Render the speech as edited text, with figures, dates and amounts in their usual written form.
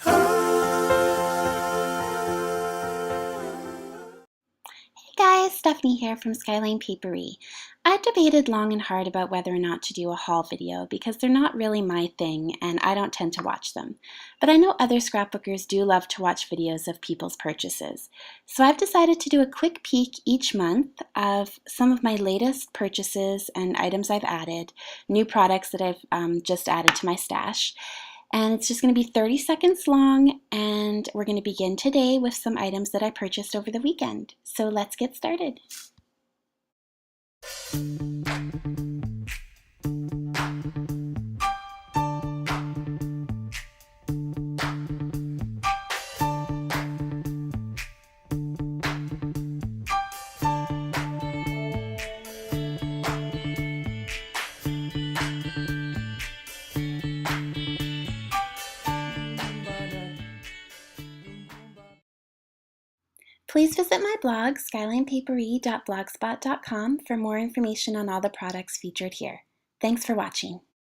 Hey guys, Stephanie here from Skyline Papery. I debated long and hard about whether or not to do a haul video because they're not really my thing and I don't tend to watch them. But I know other scrapbookers do love to watch videos of people's purchases. So I've decided to do a quick peek each month of some of my latest purchases and items I've added, new products that I've just added to my stash. And it's just going to be 30 seconds long, and we're going to begin today with some items that I purchased over the weekend. So let's get started. Please visit my blog, skylinepapery.blogspot.com, for more information on all the products featured here. Thanks for watching.